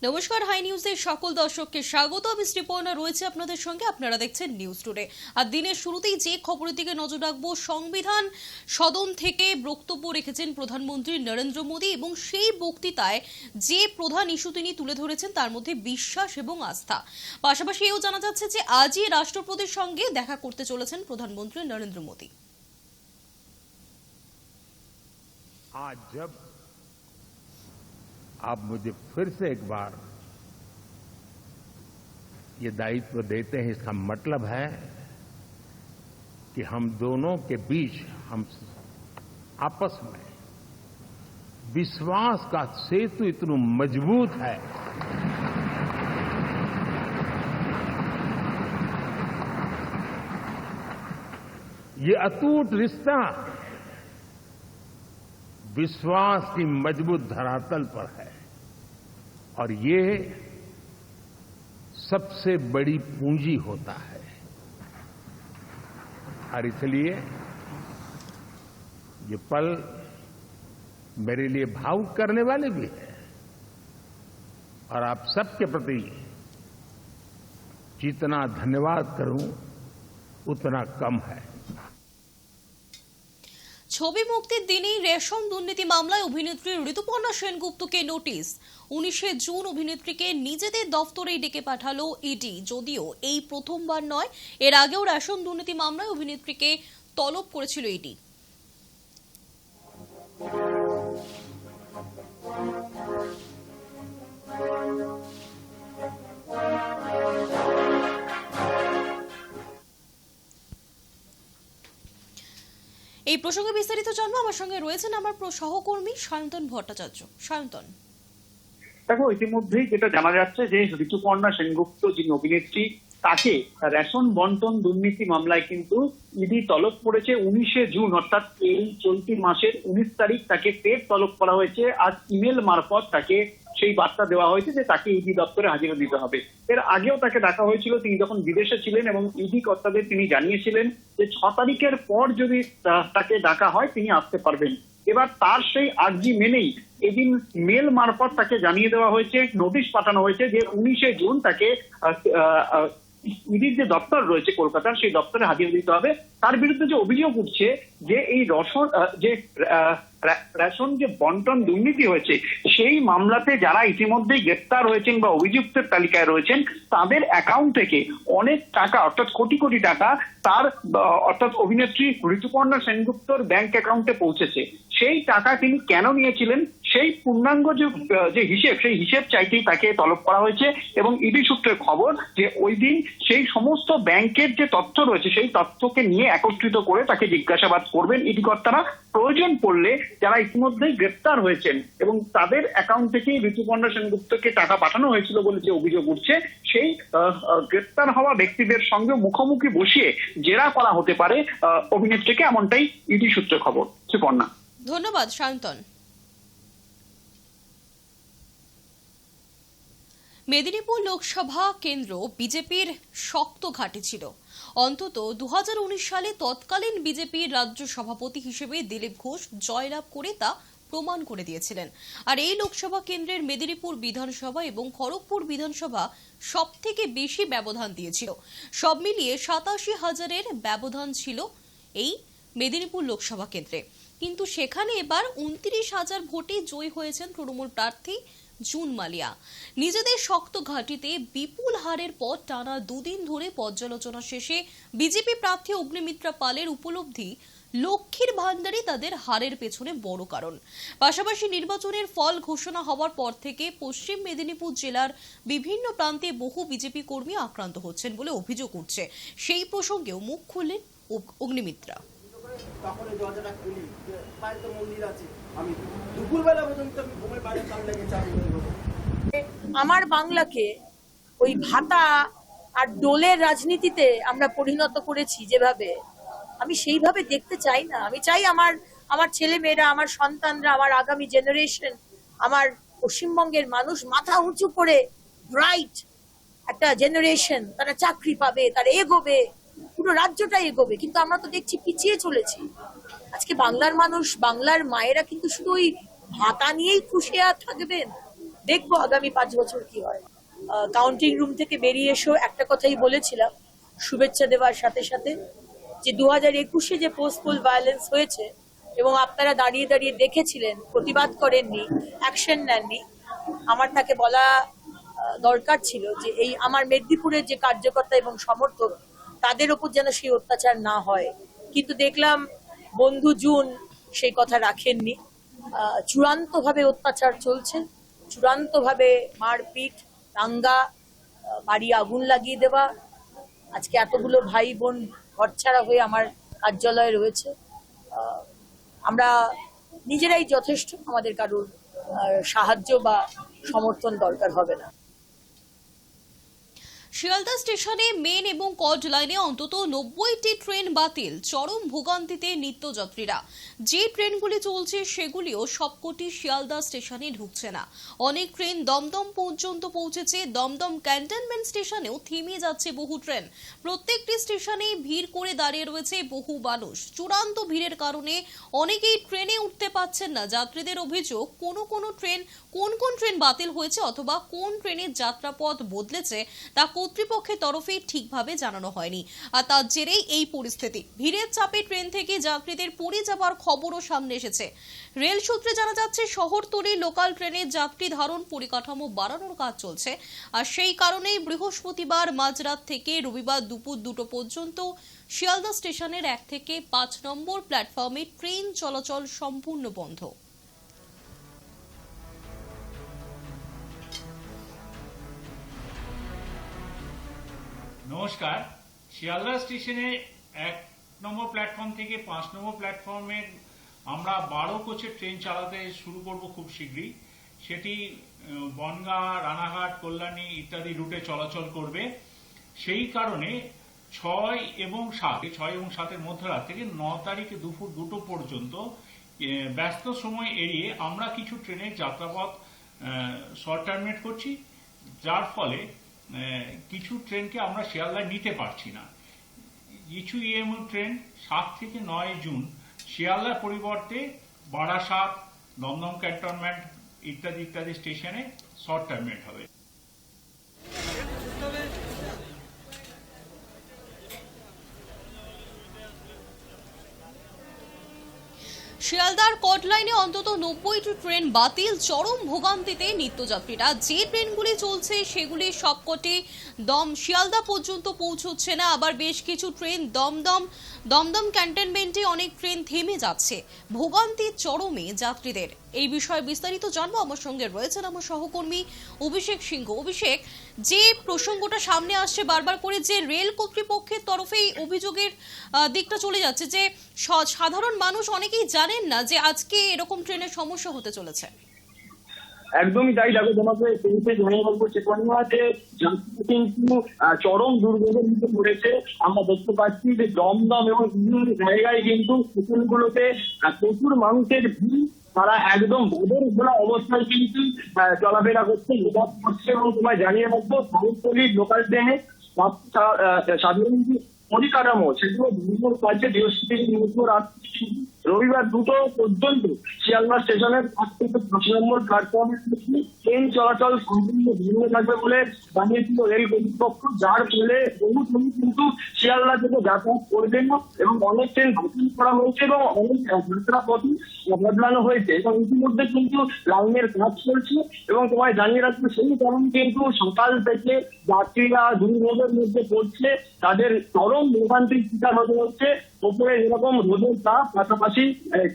নমস্কার, হাই নিউজের সকল দর্শককে স্বাগত। আমি শ্রীপর্ণা রয়েছে আপনাদের সঙ্গে। আপনারা দেখছেন নিউজ টুডে। আর দিনের শুরুতেই যে খবরের দিকে নজর রাখবো, সংবিধান সদন থেকে বক্তব্য রেখেছেন প্রধানমন্ত্রী নরেন্দ্র মোদী এবং সেই বক্তৃতায় যে প্রধান ইস্যু তিনি তুলে ধরেছেন তার মধ্যে বিশ্বাস এবং আস্থা। পাশাপাশি এও জানা যাচ্ছে যে আজই রাষ্ট্রপতির সঙ্গে দেখা করতে চলেছেন প্রধানমন্ত্রী নরেন্দ্র মোদী। आज जब आप मुझे फिर से एक बार ये दायित्व देते हैं, इसका मतलब है कि हम दोनों के बीच हम आपस में विश्वास का सेतु इतना मजबूत है ये अटूट रिश्ता विश्वास की मजबूत धरातल पर है और ये सबसे बड़ी पूंजी होता है। और इसलिए ये पल मेरे लिए भावुक करने वाले भी है और आप सबके प्रति जितना धन्यवाद करूं उतना कम है। ছবি মুক্তির দিনেই রেশন দুর্নীতি মামলায় অভিনেত্রী ঋতুপর্ণা সেনগুপ্তকে নোটিশ। 19 জুন অভিনেত্রীকে নিজেদের দফতরেই ডেকে পাঠালো ইডি। যদিও এই প্রথমবার নয়, এর আগেও রেশন দুর্নীতি মামলায় অভিনেত্রীকে তলব করেছিল ইডি। এই প্রসঙ্গে বিস্তারিত জানবো, আমার সঙ্গে রয়েছেন আমার সহকর্মী সায়ন্তন ভট্টাচার্য। সায়ন্তন, দেখো, ইতিমধ্যেই যেটা জানা যাচ্ছে যে ঋতুপর্ণা সেনগুপ্ত যিনি অভিনেত্রী, তাকে রেশন বন্টন দুর্নীতি মামলায় কিন্তু ইডি তলব করেছে 19 জুন, অর্থাৎ এই চলতি মাসের 19 তারিখ তাকে ফের তলব করা হয়েছে। আজ ইমেল মারফত তাকে সেই বার্তা দেওয়া হয়েছে যে তাকে ইডি দপ্তরে হাজিরা দিতে হবে। এর আগেও তাকে ডাকা হয়েছিল, তিনি যখন বিদেশে ছিলেন, এবং ইডি কর্তাদের তিনি জানিয়েছিলেন যে 6 তারিখের পর যদি তাকে ডাকা হয় তিনি আসতে পারবেন। এবার তার সেই আর্জি মেনেই এদিন মেল মারফত তাকে জানিয়ে দেওয়া হয়েছে, নোটিশ পাঠানো হয়েছে যে 19 জুন তাকে ইডির যে দপ্তর রয়েছে কলকাতার, সেই দপ্তরে হাজিরা দিতে হবে। তার বিরুদ্ধে যে অভিযোগ উঠছে যে এই রেশন যে বন্টন দুর্নীতি হয়েছে, সেই মামলাতে যারা ইতিমধ্যেই গ্রেপ্তার হয়েছেন বা অভিযুক্তের তালিকায় রয়েছেন, তাদের অ্যাকাউন্ট থেকে অনেক টাকা, অর্থাৎ কোটি কোটি টাকা তার অর্থাৎ অভিনেত্রী ঋতুপর্ণা সেনগুপ্তর ব্যাংক অ্যাকাউন্টে পৌঁছেছে। সেই টাকা তিনি কেন নিয়েছিলেন সেই পূর্ণাঙ্গ যে হিসেব, সেই হিসেব চাইতেই তাকে তলব করা হয়েছে। এবং ইডি সূত্রের খবর যে ওই দিন সেই সমস্ত ব্যাংকের যে তথ্য রয়েছে সেই তথ্যকে নিয়ে একত্রিত করে তাকে জিজ্ঞাসাবাদ করবেন ইডি কর্তারা। প্রয়োজন পড়লে যারা ইতিমধ্যেই গ্রেপ্তার হয়েছেন এবং তাদের অ্যাকাউন্ট থেকেই ঋতুপর্ণা সেনগুপ্তকে টাকা পাঠানো হয়েছিল বলে যে অভিযোগ উঠছে, সেই গ্রেপ্তার হওয়া ব্যক্তিদের সঙ্গে মুখোমুখি বসিয়ে জেরা করা হতে পারে অভিনেত্রীকে, এমনটাই ইডি সূত্রে খবর। সুপর্ণা, ধন্যবাদ সায়ন্তন। মেদিনীপুর লোকসভা কেন্দ্র বিজেপির শক্ত ঘাঁটি ছিল। অন্তত 2019 সালে তৎকালীন বিজেপির রাজ্য সভাপতি হিসেবে দিলীপ ঘোষ জয়লাভ করে তা প্রমাণ করে দিয়েছিলেন। আর এই লোকসভা কেন্দ্রের মেদিনীপুর বিধানসভা এবং খড়গপুর বিধানসভা সব থেকে বেশি ব্যবধান দিয়েছিল। সব মিলিয়ে 87,000-এর ব্যবধান ছিল এই মেদিনীপুর লোকসভা কেন্দ্রে। কিন্তু সেখানে এবার 29,000 ভোটে জয়ী হয়েছেন তৃণমূল প্রার্থী জুন মালিয়া। নিজেদের শক্ত ঘাঁটিতে বিপুল হারের পর টানা দুদিন ধরে পর্যালোচনা শেষে বিজেপি প্রার্থী অগ্নিমিত্রা পালের উপলব্ধি লক্ষ্মীর ভান্ডারই তাদের হারের পেছনে বড় কারণ। পাশাপাশি নির্বাচনের ফল ঘোষণা হওয়ার পর থেকে পশ্চিম মেদিনীপুর জেলার বিভিন্ন প্রান্তে বহু বিজেপি কর্মী আক্রান্ত হচ্ছেন বলে অভিযোগ উঠছে। সেই প্রসঙ্গেও মুখ খুললেন অগ্নিমিত্রা। তখন দরজাটা খুলি, বাইরে তো মন্দির আছে, আমি দুপুরবেলা পর্যন্ত ঘুমের বাইরে তার লেগে চাবি করে দেবো। আমার বাংলাকে ওই ভাতা আর ডোলের রাজনীতিতে আমরা পরিণত করেছি যেভাবে, আমি সেইভাবে দেখতে চাই না। আমি চাই আমার ছেলে মেয়েরা, আমার সন্তানরা, আমার আগামী জেনারেশন, আমার পশ্চিমবঙ্গের মানুষ মাথা উঁচু করে ব্রাইট একটা জেনারেশন, তারা চাকরি পাবে, তারা এগোবে, পুরো রাজ্যটা এগোবে। কিন্তু আমরা তো দেখছি পিছিয়ে চলেছি। আজকে বাংলার মানুষ, বাংলার মায়েরা কিন্তু শুধু ওই ভাতা নিয়েই খুশি থাকবেন, দেখবো আগামী 5 বছর কি হয়। কাউন্টিং রুম থেকে বেরিয়ে এসেও একটা কথাই বলেছিলাম শুভেচ্ছা দেওয়ার সাথে সাথে, যে 2021-এ যে পোস্টপোল ভায়োলেন্স হয়েছে এবং আপনারা দাঁড়িয়ে দাঁড়িয়ে দেখেছিলেন, প্রতিবাদ করেননি, অ্যাকশন নেননি, আমার তাকে বলা দরকার ছিল যে এই আমার মেদিনীপুরের যে কার্যকর্তা এবং সমর্থক তাদের ওপর যেন সেই অত্যাচার না হয়। কিন্তু দেখলাম বন্ধু জুন সেই কথা রাখেননি। চূড়ান্তভাবে অত্যাচার চলছে, চূড়ান্তভাবে মারপিট, দাঙ্গা, বাড়ি আগুন লাগিয়ে দেওয়া। আজকে এতগুলো ভাই বোন ঘরছাড়া হয়ে আমার কার্যালয়ে রয়েছে। আমরা নিজেরাই যথেষ্ট, আমাদের কারোর সাহায্য বা সমর্থন দরকার হবে না। শিয়ালদা স্টেশনে মেন এবং কড লাইনে অন্তত 90টি ট্রেন বাতিল, চরম ভোগান্তিতে নিত্যযাত্রীরা। যে ট্রেনগুলি চলছে সেগুলিও সবকটি শিয়ালদা স্টেশনে ঢুকছে না। অনেক ট্রেন দমদম পর্যন্ত পৌঁছেছে, দমদম ক্যান্টনমেন্ট স্টেশনেও থেমে যাচ্ছে বহু ট্রেন। প্রত্যেকটি স্টেশনে ভিড় করে দাঁড়িয়ে রয়েছে বহু মানুষ। চূড়ান্ত ভিড়ের কারণে অনেকেই ট্রেনে উঠতে পারছেন না। যাত্রীদের অভিযোগ, কোন কোন ট্রেন বাতিল হয়েছে অথবা কোন ট্রেনের যাত্রাপথ বদলেছে তা কর্তৃপক্ষের তরফে ঠিকভাবে জানানো হয়নি। আর তার জেরেই এই পরিস্থিতি। ভিড়ের চাপে ট্রেন থেকে যাত্রীদের পড়ে যাবার খবরও সামনে এসেছে। রেল সূত্রে জানা যাচ্ছে শহরতলি লোকাল ট্রেনের যাত্রী ধারণ পরিকাঠামো বাড়ানোর কাজ চলছে। আর সেই কারণেই বৃহস্পতিবার মাঝরাত থেকে রবিবার দুপুর 2টো পর্যন্ত শিয়ালদা স্টেশনের 1 থেকে 5 নম্বর প্ল্যাটফর্মে ট্রেন চলাচল সম্পূর্ণ বন্ধ। নমস্কার। শিয়ালদা স্টেশনে 1 নম্বর প্ল্যাটফর্ম থেকে 5 নম্বর প্ল্যাটফর্মে আমরা 12 কোচের ট্রেন চালাতে শুরু করব খুব শীঘ্রই। সেটি বনগাঁ, রানাঘাট, কল্যাণী ইত্যাদি রুটে চলাচল করবে। সেই কারণে 6 এবং 7-এর মধ্যরাত থেকে 9 তারিখে দুপুর 2টো পর্যন্ত ব্যস্ত সময় এড়িয়ে আমরা কিছু ট্রেনের যাত্রাপথ শর্ট টার্মিনেট করছি, যার ফলে কিছু ট্রেনকে আমরা শিয়ালদায় নিতে পারছি না। কিছু ইএমইউ ট্রেন 7 থেকে 9 জুন শিয়ালদার পরিবর্তে বারাসাত, দমদম ক্যান্টনমেন্ট ইত্যাদি স্টেশনে শর্ট টার্মিনেট হবে। শিয়ালদার কড লাইনে অন্তত 90টি ট্রেন বাতিল, চরম ভোগান্তিতে নিত্যযাত্রীরা। যে ট্রেনগুলি চলছে সেগুলি সবকটি শিয়ালদা পর্যন্ত পৌঁছচ্ছে না। আবার বেশ কিছু ট্রেন দমদম ক্যান্টনমেন্টে অনেক ট্রেন থেমে যাচ্ছে। ভোগান্তির চরমে যাত্রীদের। এই বিষয়ে বিস্তারিত জানবো, আমার সঙ্গে রয়েছেন আমার সহকর্মী অভিষেক সিংহ। অভিষেক, যে প্রসঙ্গটা সামনে আসছে বারবার করে, যে রেল কর্তৃপক্ষের তরফেই অভিযোগের দিকটা চলে যাচ্ছে যে সাধারণ মানুষ অনেকেই জানেন না যে আজকে এরকম ট্রেনের সমস্যা হতে চলেছে। একদমই তাই। দেখো, তোমাকে জানিয়ে বলবো যে যাত্রী কিন্তু চরম দুর্ভোগের মুখে পড়েছে। আমরা দেখতে পাচ্ছি যে দমদম এবং বিভিন্ন জায়গায় কিন্তু স্টেশনগুলোতে প্রচুর মানুষের ভিড়। তারা একদম বদর ঘোলা অবস্থায় কিন্তু চলাফেরা করছে, এবং তোমায় জানিয়ে রাখবো শহরতলির লোকাল ট্রেনে সাধারণ পরিকাঠামো সেগুলো বিভিন্ন কাজে বৃহস্পতিবার রবিবার 2টো পর্যন্ত শিয়ালদা স্টেশনের 5 থেকে 5 নম্বর প্ল্যাটফর্মে ট্রেন চলাচল সম্পূর্ণ বন্ধ থাকবে বলে জানিয়েছিল রেল কর্তৃপক্ষ, যার ফলে বহু ট্রেন কিন্তু শিয়ালদা থেকে যাতায়াত করবে না এবং অনেক ট্রেন বাতিল করা হয়েছে এবং অনেক যাত্রাপথই বদলানো হয়েছে এবং ইতিমধ্যে কিন্তু লাইনের কাজ চলছে। এবং তোমায় জানিয়ে রাখবো সেই কারণে কিন্তু সকাল থেকে যাত্রীরা দুর্ভোগের মধ্যে পড়ছে, তাদের চরম ভোগান্তির শিকার হতে হচ্ছে। ওপরে এরকম রোদের তাপ, পাশাপাশি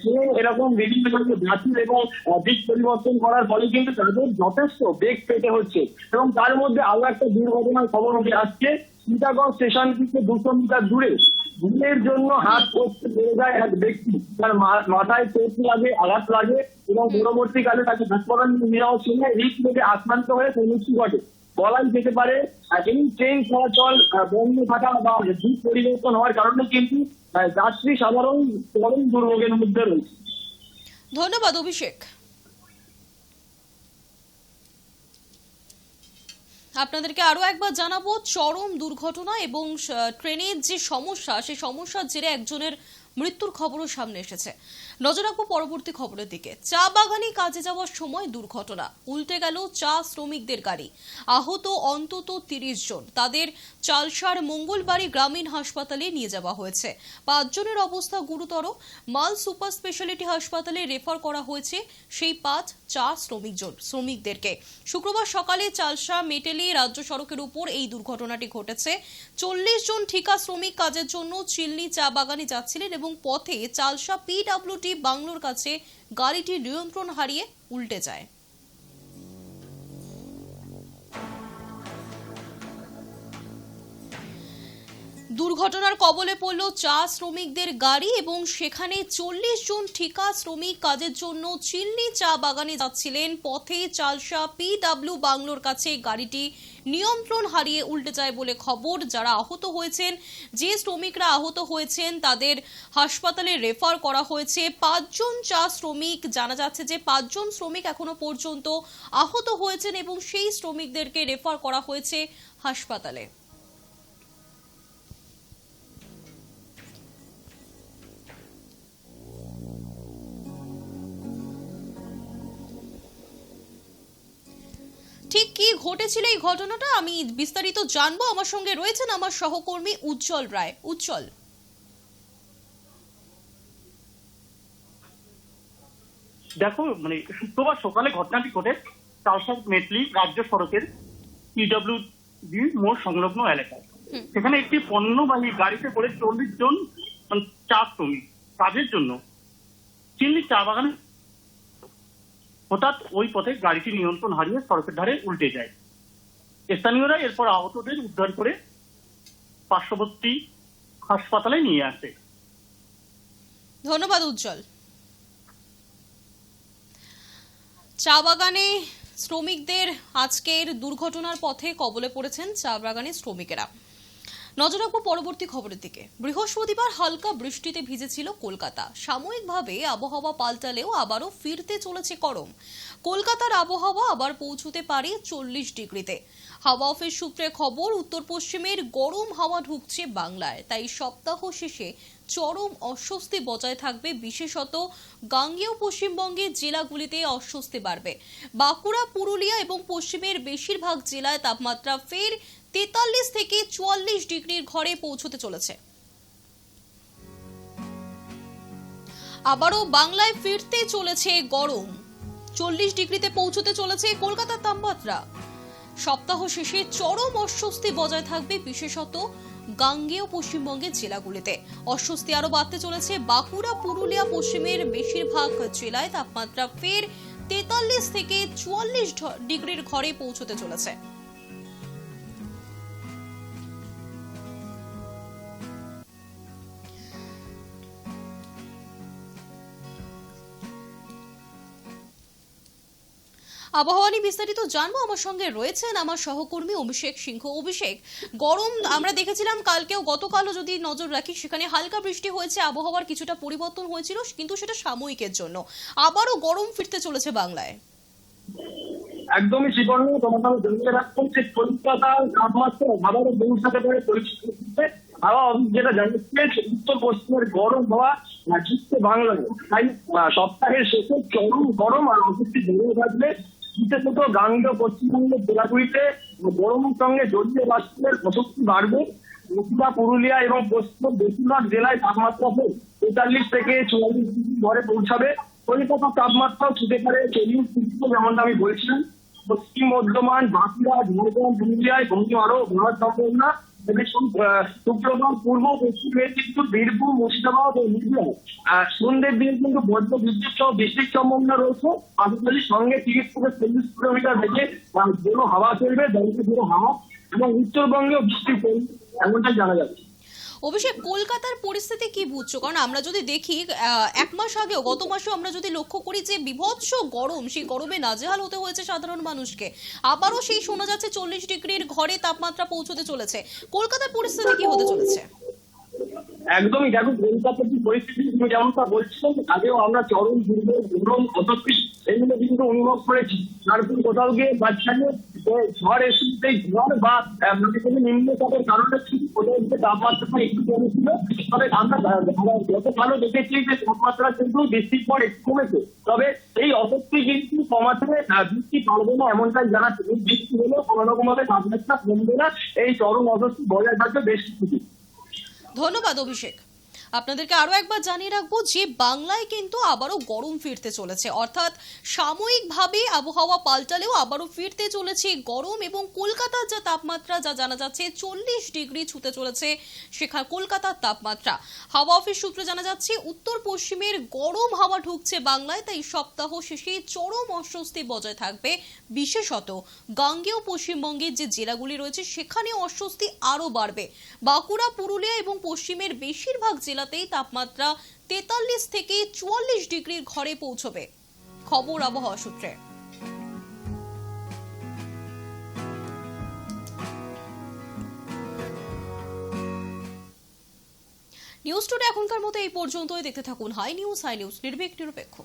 ট্রেন এরকম বিভিন্ন জায়গায় বাতিল এবং দিক পরিবর্তন করার ফলে কিন্তু তাদের যথেষ্ট বেগ পেতে হচ্ছে। এবং তার মধ্যে আরো একটা দুর্ঘটনার খবর উঠে আসছে। সীতাগঞ্জ স্টেশন থেকে 200 মিটার দূরে ঘুমের জন্য হাত করতে পেরে যায় এক ব্যক্তি। তার মাথায় চোট লাগে, আঘাত লাগে এবং পরবর্তীকালে তাকে হাসপাতালে নিয়ে যাওয়ার সময় রিস্ক থেকে আক্রান্ত হয়ে মৃত্যু ঘটে। বলাই যেতে পারে এই ট্রেন চলাচল বন্ধ থাকা বা দিক পরিবর্তন হওয়ার কারণে কিন্তু যাত্রী সাধারণ চরম দুর্ভোগের মধ্যে রয়েছে। ধন্যবাদ অভিষেক। আপনাদেরকে আরো একবার জানাবো, চরম দুর্ঘটনা এবং ট্রেনের যে সমস্যা, সেই সমস্যার জেরে একজনের মৃত্যুর খবরও সামনে এসেছে। নজর রাখবো পরবর্তী খবরের দিকে। চা বাগানে কাজে যাওয়ার সময় দুর্ঘটনা, উল্টে গেল চা শ্রমিকদের গাড়ি, আহত অন্তত 30 জন। তাদের চালসার মঙ্গলবাড়ি গ্রামীণ হাসপাতালে নিয়ে যাওয়া হয়েছে। 5 জনের অবস্থা গুরুতর। মাল সুপার স্পেশালিটি হাসপাতালে রেফার করা হয়েছে সেই 5 চা শ্রমিকদেরকে। শুক্রবার সকালে চালসা মেটেলি রাজ্য সড়কের উপর এই দুর্ঘটনাটি ঘটেছে। 40 জন ঠিকা শ্রমিক কাজের জন্য চিল্লি চা বাগানে যাচ্ছিলেন এবং পথে চালসা পিডব্লিউডি বাংলোর কাছে গাড়িটি নিয়ন্ত্রণ হারিয়ে উল্টে যায়। দুর্ঘটনার কবলে পড়ল চা শ্রমিকদের গাড়ি এবং সেখানে 40 জন ঠিকা শ্রমিক কাজের জন্য চিল্লি চা বাগানে যাচ্ছিলেন। পথে চালসা পিডব্লিউ বাংলোর কাছে গাড়িটি নিয়ন্ত্রণ হারিয়ে উল্টে যায় বলে খবর। যারা আহত হয়েছেন, যে শ্রমিকরা আহত হয়েছেন তাদের হাসপাতালে রেফার করা হয়েছে। 5 জন চা শ্রমিক, জানা যাচ্ছে যে 5 জন শ্রমিক এখনো পর্যন্ত আহত হয়েছেন এবং সেই শ্রমিকদেরকে রেফার করা হয়েছে হাসপাতালে। ঠিক কি ঘটেছিল এই ঘটনাটা আমি বিস্তারিত জানবো। আমার সঙ্গে রয়েছেন আমার সহকর্মী উজ্জ্বল রায়। উজ্জ্বল, দেখো, শুক্রবার সকালে ঘটনাটি ঘটে চালসা মেটলি রাজ্য সড়কের পিডব্লিউডি মোড় সংলগ্ন এলাকায়। সেখানে একটি পণ্যবাহী গাড়িতে করে 40 জন চা শ্রমিক কাজের জন্য চিল্লি চা বাগানে হঠাৎ ওই পথে গাড়িটি নিয়ন্ত্রণ হারিয়ে সড়কের ধারে উল্টে যায়। স্থানীয়রা এরপর আহতদের উদ্ধার করে পার্শ্ববর্তী হাসপাতালে নিয়ে আসে। ধন্যবাদ উজ্জ্বল। চা বাগানে শ্রমিকদের আজকের দুর্ঘটনার পথে কবলে পড়েছেন চা বাগানের শ্রমিকেরা। নজর রাখবো পরবর্তী খবরের দিকে। বৃহস্পতিবার হালকা বৃষ্টিতে ভিজেছিল কলকাতা। সাময়িকভাবে আবহাওয়া পাল্টালেও আবারও ফিরতে চলেছে গরম। কলকাতার আবহাওয়া আবার পৌঁছতে পারে 40 ডিগ্রিতে। হাওয়া অফিস সূত্রে খবর, উত্তর পশ্চিমের গরম হাওয়া ঢুকছে বাংলায়। তাই সপ্তাহ শেষে চরম অস্বস্তি বজায় থাকবে। বিশেষত গাঙ্গেয় পশ্চিমবঙ্গের জেলাগুলিতে অস্বস্তি বাড়বে। বাঁকুড়া, পুরুলিয়া এবং পশ্চিমের বেশিরভাগ জেলায় তাপমাত্রা ফের 43 থেকে 44 ডিগ্রির ঘরে পৌঁছতে চলেছে। আবারও বাংলায় ফিরতে চলেছে গরম। 40 ডিগ্রিতে পৌঁছতে চলেছে কলকাতার তাপমাত্রা। সপ্তাহ শেষে চরম অস্বস্তি বজায় থাকবে বিশেষত গাঙ্গেয় পশ্চিমবঙ্গের জেলাগুলিতে। অস্বস্তি আরো বাড়তে চলেছে বাঁকুড়া, পুরুলিয়া, পশ্চিমের বেশিরভাগ জেলায় তাপমাত্রা ফের 43 থেকে 44 ডিগ্রির ঘরে পৌঁছতে চলেছে। আবহাওয়া নিয়ে বিস্তারিত জানবো। আমার সঙ্গে রয়েছেন আমার সহকর্মী অভিষেক সিংহ। অভিষেক, গরম আমরা দেখেছিলাম কালকেও, গতকালও যদি নজর রাখি সেখানে হালকা বৃষ্টি হয়েছে, আবহাওয়ার কিছুটা পরিবর্তন হয়েছিল, কিন্তু সেটা সাময়িকের জন্য। আবারও গরম ফিরতে চলেছে বাংলায়। একদমই জীবনে তোমাকে জানিয়ে রাখতাম যে কলকাতার তাপমাত্রা আবারও পৌঁছাতে পারে 40 ডিগ্রিতে। হাওয়া অফিস যেটা জানিয়েছে, উত্তর পশ্চিমের গরম হাওয়া ঝুঁকছে বাংলায়। তাই সপ্তাহের শেষে চরম গরম আর অস্বস্তি বেড়ে থাকবে। বিশেষত গাঙ্গেয় পশ্চিমবঙ্গের জেলাগুলিতে গরমের সঙ্গে জড়িয়ে বাস্তবের অস্বস্তি বাড়বে। বাঁকুড়া, পুরুলিয়া এবং পশ্চিমের বেশিরভাগ জেলায় তাপমাত্রা 43 থেকে 44 ডিগ্রি ঘরে পৌঁছাবে। কলকাতার তাপমাত্রাও ছুটে পারে 40 ডিগ্রি, যেমনটা আমি বলছিলাম। পশ্চিম বর্ধমান, বাঁকুড়া, ঝাড়গ্রাম, পুরুলিয়ায় ঘূর্ণি আরো বাড়ার সম্ভাবনা। শুক্রবার পূর্ব পশ্চিম মেদিনীপুর, বীরভূম, মুর্শিদাবাদ ও নদীয়া সন্ধ্যের দিকে কিন্তু বজ্র বিদ্যুৎ সহ বৃষ্টির সম্ভাবনা রয়েছে। পাশাপাশি সঙ্গে 30 থেকে 40 কিলোমিটার বেগে জোরো হাওয়া চলবে, দমকা জোরো হাওয়া, এবং উত্তরবঙ্গেও বৃষ্টি চলবে, এমনটাই জানা যাচ্ছে। অভিষেক, কলকাতার পরিস্থিতি কি বুঝছো? কারণ আমরা যদি দেখি এক মাস আগেও, গত মাসেও আমরা যদি লক্ষ্য করি যে বিভৎস গরম, সেই গরমে নাজেহাল হতে হয়েছে সাধারণ মানুষকে। আবারও সেই শোনা যাচ্ছে 40 ডিগ্রির ঘরে তাপমাত্রা পৌঁছতে চলেছে। কলকাতার পরিস্থিতি কি হতে চলেছে? একদমই, দেখো কলকাতার যে পরিস্থিতি তুমি যেমনটা বলছিলেন, আগেও আমরা চরম দুর্যোগ, গরম, অস্বস্তি এগুলো কিন্তু অনুভব করেছি। তারপর কোথাও গিয়ে বাচ্চাকে ঝড় এসে সেই ঝড় বা মানে কোনো নিম্নচাপের কারণে কিন্তু ওদের যে তাপমাত্রাটা একটু কমেছিল, তবে আমরা যত ভালো দেখেছি যে তাপমাত্রা কিন্তু বৃষ্টির পর একটু কমেছে। তবে এই অস্বস্তি কিন্তু কমাতে বৃষ্টি পারবে না এমনটাই জানাচ্ছে। বৃষ্টি হলেও কোনো রকম ভাবে তাপমাত্রা কমবে না, এই চরম অস্বস্তি বজায় থাকবে বেশ কিছুদিন। ধন্যবাদ অভিষেক। আপনাদেরকে আরো একবার জানিয়ে রাখবো যে বাংলায় কিন্তু আবারও গরম ফিরতে চলেছে, অর্থাৎ সাময়িকভাবে আবহাওয়া পাল্টালেও আবারও ফিরতে চলেছে গরম। এবং কলকাতার যা তাপমাত্রা যা জানা যাচ্ছে 40 ডিগ্রি ছুঁতে চলেছে সেখানে কলকাতার তাপমাত্রা। হাওয়া অফিস সূত্রে জানা যাচ্ছে উত্তর পশ্চিমের গরম হাওয়া ঢুকছে বাংলায়, তাই সপ্তাহ শেষে চরম অস্বস্তি বজায় থাকবে। বিশেষত গাঙ্গেয় পশ্চিমবঙ্গের যে জেলাগুলি রয়েছে সেখানে অস্বস্তি আরো বাড়বে। বাঁকুড়া, পুরুলিয়া এবং পশ্চিমের বেশিরভাগ জেলাতেই তাপমাত্রা 43 থেকে 44 ডিগ্রির ঘরে পৌঁছবে। খবর আবহাওয়া সূত্রে। নিউজ টুডে এখনকার মতো এই পর্যন্তই। দেখতে থাকুন হাই নিউজ, নির্ভীক নিরপেক্ষ।